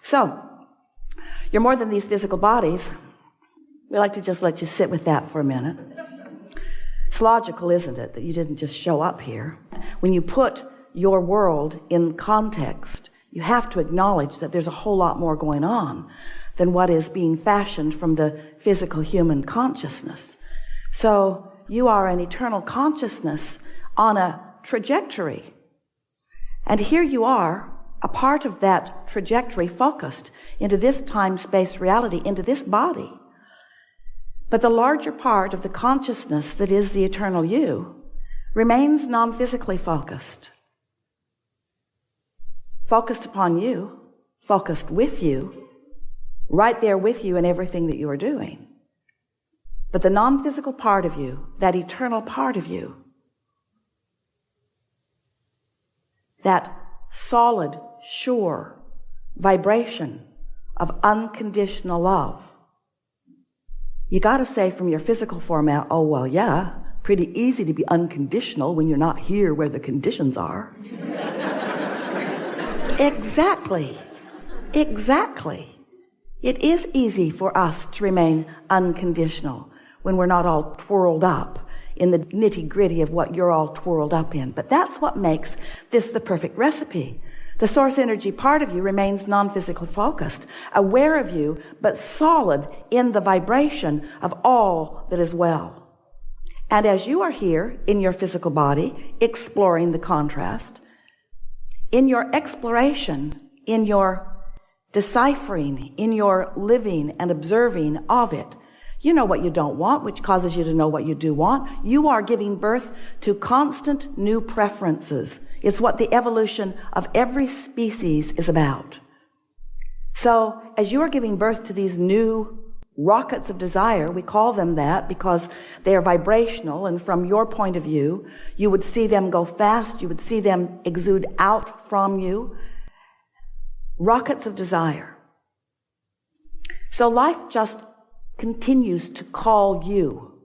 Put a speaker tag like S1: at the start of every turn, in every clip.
S1: So, you're more than these physical bodies. We like to just let you sit with that for a minute. It's logical, isn't it, that you didn't just show up here? When you put your world in context, you have to acknowledge that there's a whole lot more going on than what is being fashioned from the physical human consciousness. So you are an eternal consciousness on a trajectory. And here you are, a part of that trajectory focused into this time-space reality, into this body. But the larger part of the consciousness that is the eternal you remains non-physically focused. Focused upon you, focused with you, right there with you in everything that you are doing. But the non-physical part of you, that eternal part of you, that solid, sure vibration of unconditional love. You got to say from your physical form out, oh, well, yeah, pretty easy to be unconditional when you're not here where the conditions are. Exactly. It is easy for us to remain unconditional when we're not all twirled up in the nitty-gritty of what you're all twirled up in. But that's what makes this the perfect recipe. The source energy part of you remains non-physically focused, aware of you, but solid in the vibration of all that is well. And as you are here in your physical body, exploring the contrast, in your exploration, in your deciphering, in your living and observing of it, you know what you don't want, which causes you to know what you do want. You are giving birth to constant new preferences. It's what the evolution of every species is about. So, as you are giving birth to these new rockets of desire, we call them that because they are vibrational, and from your point of view, you would see them go fast, you would see them exude out from you. Rockets of desire. So life just continues to call you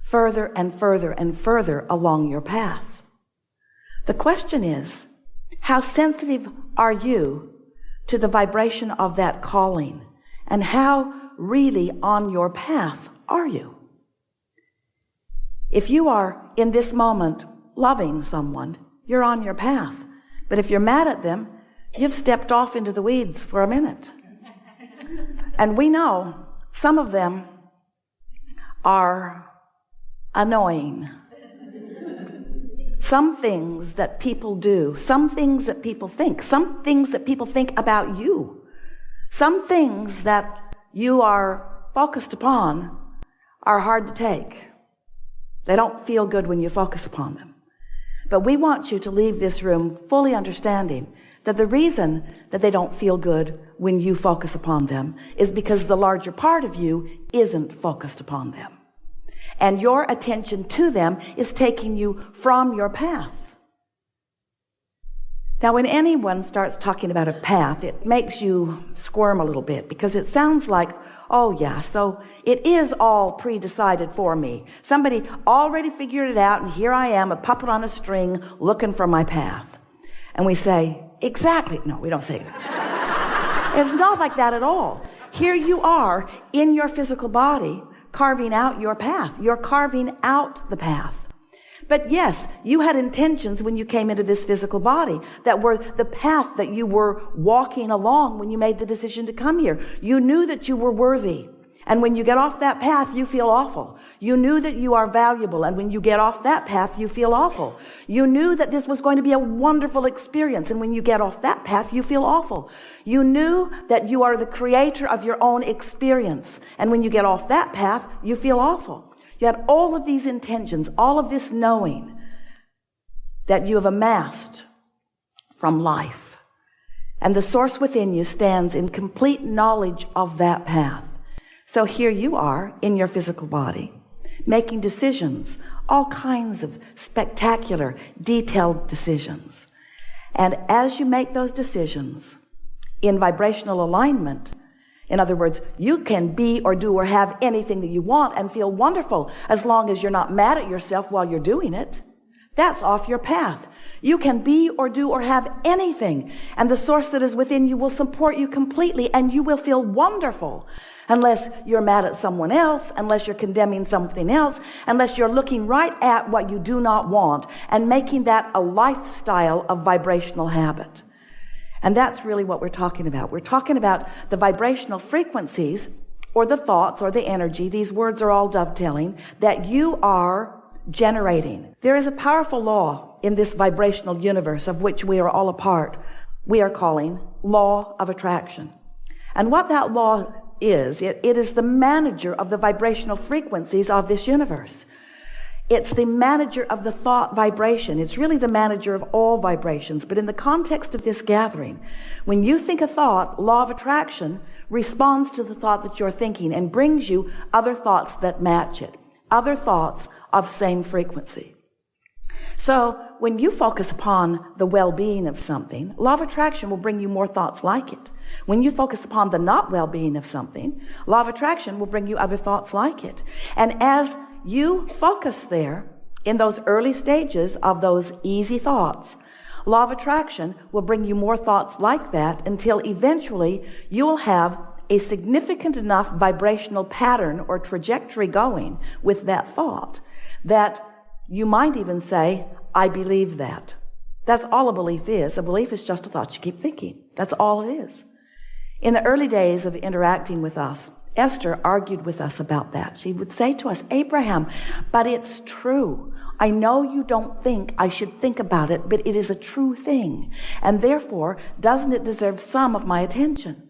S1: further and further and further along your path. The question is, how sensitive are you to the vibration of that calling? And how really on your path are you? If you are in this moment loving someone, you're on your path. But if you're mad at them, you've stepped off into the weeds for a minute. And we know some of them are annoying. Some things that people do, some things that people think, some things that people think about you, some things that you are focused upon are hard to take. They don't feel good when you focus upon them. But we want you to leave this room fully understanding that the reason that they don't feel good when you focus upon them is because the larger part of you isn't focused upon them. And your attention to them is taking you from your path. Now, when anyone starts talking about a path, it makes you squirm a little bit because it sounds like, oh yeah, so it is all pre-decided for me. Somebody already figured it out, and here I am, a puppet on a string, looking for my path. And we say, exactly. No, we don't say that. It's not like that at all. Here you are in your physical body, carving out your path. You're carving out the path. But yes, you had intentions when you came into this physical body that were the path that you were walking along when you made the decision to come here. You knew that you were worthy. And when you get off that path, you feel awful. You knew that you are valuable. And when you get off that path, you feel awful. You knew that this was going to be a wonderful experience. And when you get off that path, you feel awful. You knew that you are the creator of your own experience. And when you get off that path, you feel awful. You had all of these intentions, all of this knowing that you have amassed from life. And the source within you stands in complete knowledge of that path. So here you are in your physical body, making decisions, all kinds of spectacular, detailed decisions. And as you make those decisions in vibrational alignment, in other words, you can be or do or have anything that you want and feel wonderful as long as you're not mad at yourself while you're doing it. That's off your path. You can be or do or have anything, and the source that is within you will support you completely, and you will feel wonderful. Unless you're mad at someone else, unless you're condemning something else, unless you're looking right at what you do not want and making that a lifestyle of vibrational habit. And that's really what we're talking about. We're talking about the vibrational frequencies, or the thoughts, or the energy. These words are all dovetailing, that you are generating. There is a powerful law in this vibrational universe of which we are all a part. We are calling law of attraction. And what that law is, it is the manager of the vibrational frequencies of this universe. It's the manager of the thought vibration. It's really the manager of all vibrations. But in the context of this gathering, when you think a thought, law of attraction responds to the thought that you're thinking and brings you other thoughts that match it, other thoughts of same frequency. So when you focus upon the well-being of something, law of attraction will bring you more thoughts like it. When you focus upon the not well-being of something, law of attraction will bring you other thoughts like it. And as you focus there in those early stages of those easy thoughts, law of attraction will bring you more thoughts like that until eventually you will have a significant enough vibrational pattern or trajectory going with that thought that you might even say, I believe that. That's all a belief is. A belief is just a thought you keep thinking. That's all it is. In the early days of interacting with us, Esther argued with us about that. She would say to us, Abraham, but it's true. I know you don't think I should think about it, but it is a true thing. And therefore, doesn't it deserve some of my attention?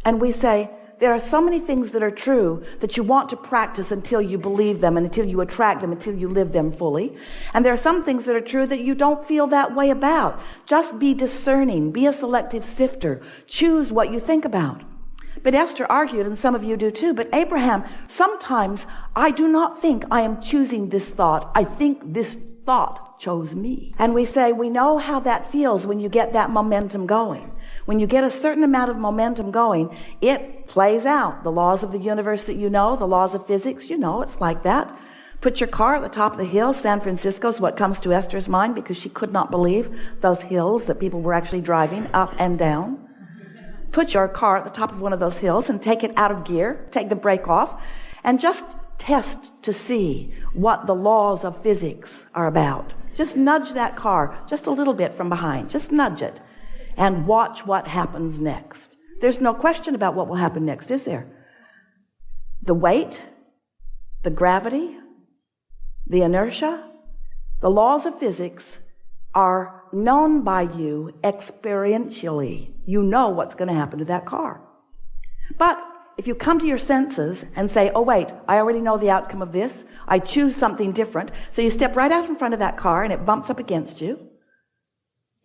S1: And we say, there are so many things that are true that you want to practice until you believe them and until you attract them, until you live them fully. And there are some things that are true that you don't feel that way about. Just be discerning. Be a selective sifter. Choose what you think about. But Esther argued, and some of you do too, but Abraham, sometimes I do not think I am choosing this thought. I think this thought chose me. And we say, we know how that feels when you get that momentum going. When you get a certain amount of momentum going, it plays out. The laws of the universe that you know, the laws of physics, you know, it's like that. Put your car at the top of the hill. San Francisco is what comes to Esther's mind because she could not believe those hills that people were actually driving up and down. Put your car at the top of one of those hills and take it out of gear, take the brake off, and just test to see what the laws of physics are about. Just nudge that car just a little bit from behind. Just nudge it and watch what happens next. There's no question about what will happen next, is there? The weight, the gravity, the inertia, the laws of physics are known by you experientially. You know what's going to happen to that car. But if you come to your senses and say, oh wait, I already know the outcome of this, I choose something different, so you step right out in front of that car and it bumps up against you,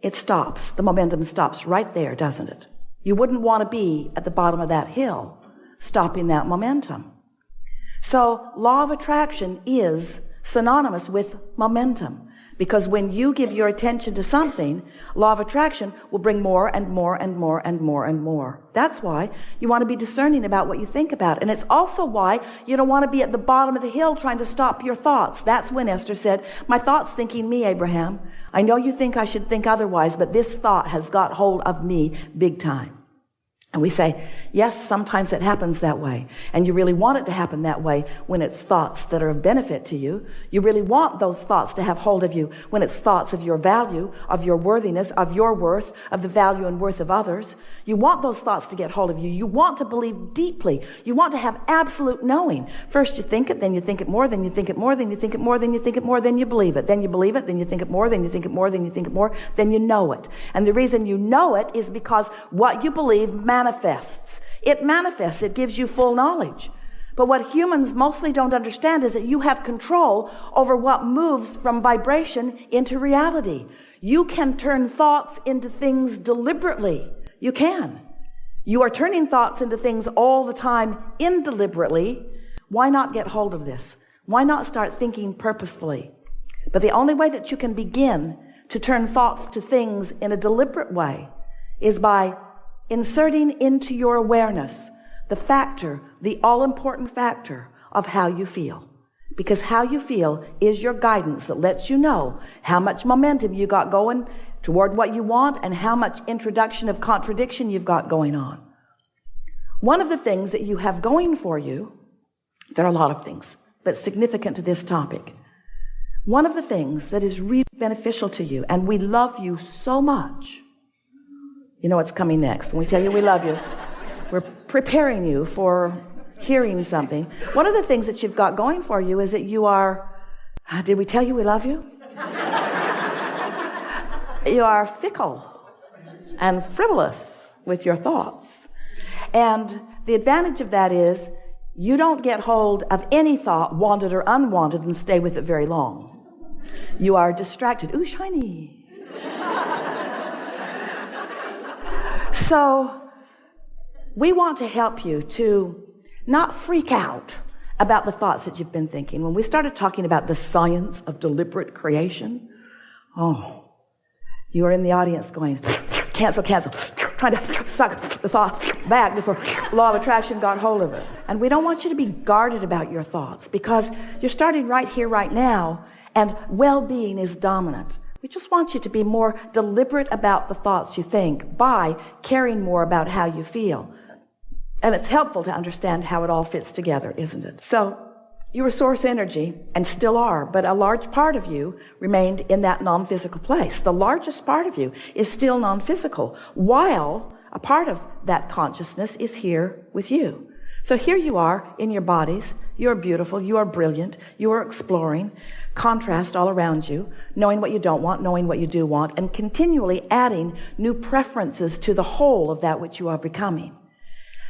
S1: it stops. The momentum stops right there, doesn't it? You wouldn't want to be at the bottom of that hill stopping that momentum. So law of attraction is synonymous with momentum. Because when you give your attention to something, law of attraction will bring more and more and more and more and more. That's why you want to be discerning about what you think about. And it's also why you don't want to be at the bottom of the hill trying to stop your thoughts. That's when Esther said, my thought's thinking me, Abraham. I know you think I should think otherwise, but this thought has got hold of me big time. And we say, yes, sometimes it happens that way. And you really want it to happen that way when it's thoughts that are of benefit to you. You really want those thoughts to have hold of you when it's thoughts of your value, of your worthiness, of your worth, of the value and worth of others. You want those thoughts to get hold of you. You want to believe deeply. You want to have absolute knowing. First you think it, then you think it more, then you think it more, then you think it more, then you think it more, then you believe it. Then you believe it, then you think it more, then you think it more, then you think it more, then you know it. And the reason you know it is because what you believe manifests. It manifests. It gives you full knowledge. But what humans mostly don't understand is that you have control over what moves from vibration into reality. You can turn thoughts into things deliberately. You can. You are turning thoughts into things all the time indeliberately. Why not get hold of this? Why not start thinking purposefully? But the only way that you can begin to turn thoughts to things in a deliberate way is by inserting into your awareness the factor, the all-important factor of how you feel. because how you feel is your guidance that lets you know how much momentum you got going toward what you want and how much introduction of contradiction you've got going on. One of the things that you have going for you, there are a lot of things, but significant to this topic. One of the things that is really beneficial to you, and we love you so much. You know what's coming next. When we tell you we love you, we're preparing you for hearing something. One of the things that you've got going for you is that you are, did we tell you we love you? You are fickle and frivolous with your thoughts. And the advantage of that is you don't get hold of any thought, wanted or unwanted, and stay with it very long. You are distracted. Ooh, shiny. So we want to help you to not freak out about the thoughts that you've been thinking. When we started talking about the science of deliberate creation, you are in the audience going, cancel, trying to suck the thoughts back before law of attraction got hold of it. And we don't want you to be guarded about your thoughts because you're starting right here, right now, and well-being is dominant. We just want you to be more deliberate about the thoughts you think by caring more about how you feel. And it's helpful to understand how it all fits together, isn't it? So you were source energy and still are, but a large part of you remained in that non-physical place. The largest part of you is still non-physical, while a part of that consciousness is here with you. So here you are in your bodies. You are beautiful. You are brilliant. You are exploring. Contrast all around you, knowing what you don't want, knowing what you do want, and continually adding new preferences to the whole of that which you are becoming.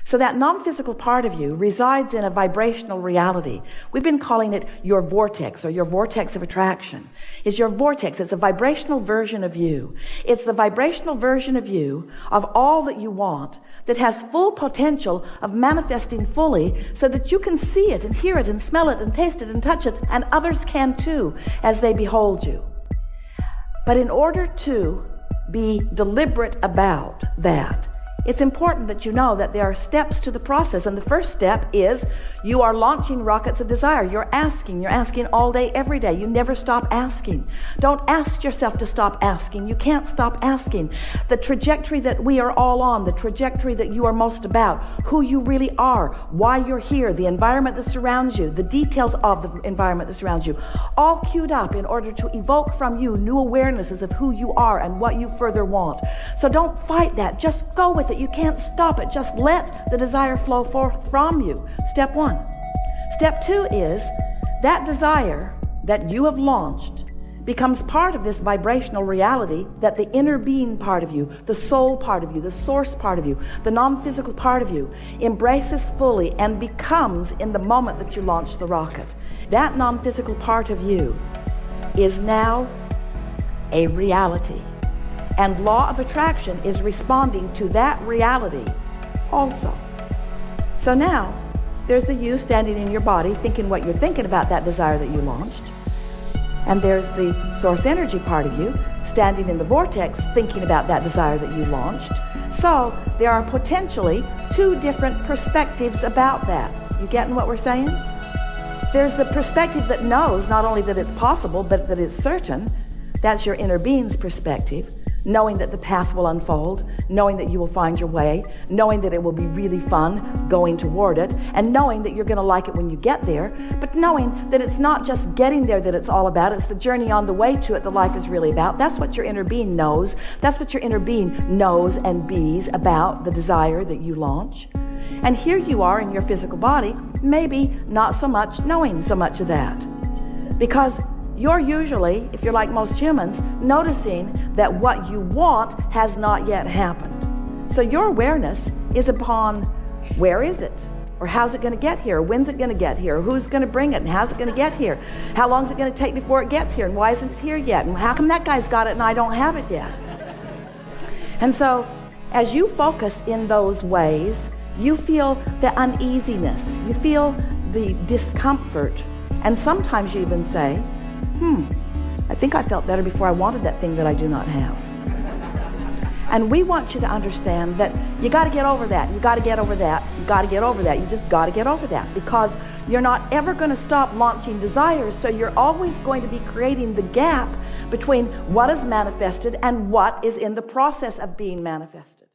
S1: So that non-physical part of you resides in a vibrational reality. We've been calling it your vortex or your vortex of attraction. It's your vortex. It's a vibrational version of you. It's the vibrational version of you of all that you want that has full potential of manifesting fully so that you can see it and hear it and smell it and taste it and touch it, and others can too as they behold you. But in order to be deliberate about that, it's important that you know that there are steps to the process. And the first step is you are launching rockets of desire. You're asking all day, every day. You never stop asking. Don't ask yourself to stop asking. You can't stop asking. The trajectory that we are all on, the trajectory that you are most about, who you really are, why you're here, the environment that surrounds you, the details of the environment that surrounds you, all queued up in order to evoke from you new awarenesses of who you are and what you further want. So don't fight that. Just go with it. You can't stop it. Just let the desire flow forth from you. Step one. Step two is that desire that you have launched becomes part of this vibrational reality that the inner being part of you, the soul part of you, the source part of you, the non-physical part of you embraces fully and becomes in the moment that you launch the rocket. That non-physical part of you is now a reality. And law of attraction is responding to that reality also. So now, there's the you standing in your body thinking what you're thinking about that desire that you launched. And there's the source energy part of you standing in the vortex thinking about that desire that you launched. So there are potentially two different perspectives about that. You getting what we're saying? There's the perspective that knows not only that it's possible, but that it's certain. That's your inner being's perspective. Knowing that the path will unfold, knowing that you will find your way, knowing that it will be really fun going toward it, and knowing that you're going to like it when you get there, but knowing that it's not just getting there that it's all about, it's the journey on the way to it that life is really about. That's what your inner being knows. That's what your inner being knows and bees about the desire that you launch. And here you are in your physical body, maybe not so much knowing so much of that. Because you're usually, if you're like most humans, noticing that what you want has not yet happened. So your awareness is upon where is it? Or how's it going to get here? When's it going to get here? Who's going to bring it? And how's it going to get here? How long is it going to take before it gets here? And why isn't it here yet? And how come that guy's got it and I don't have it yet? And so as you focus in those ways, you feel the uneasiness. You feel the discomfort. And sometimes you even say, I think I felt better before I wanted that thing that I do not have. And we want you to understand that you got to get over that. You got to get over that. You got to get over that. You just got to get over that because You're not ever going to stop launching desires, so you're always going to be creating the gap between what is manifested and what is in the process of being manifested.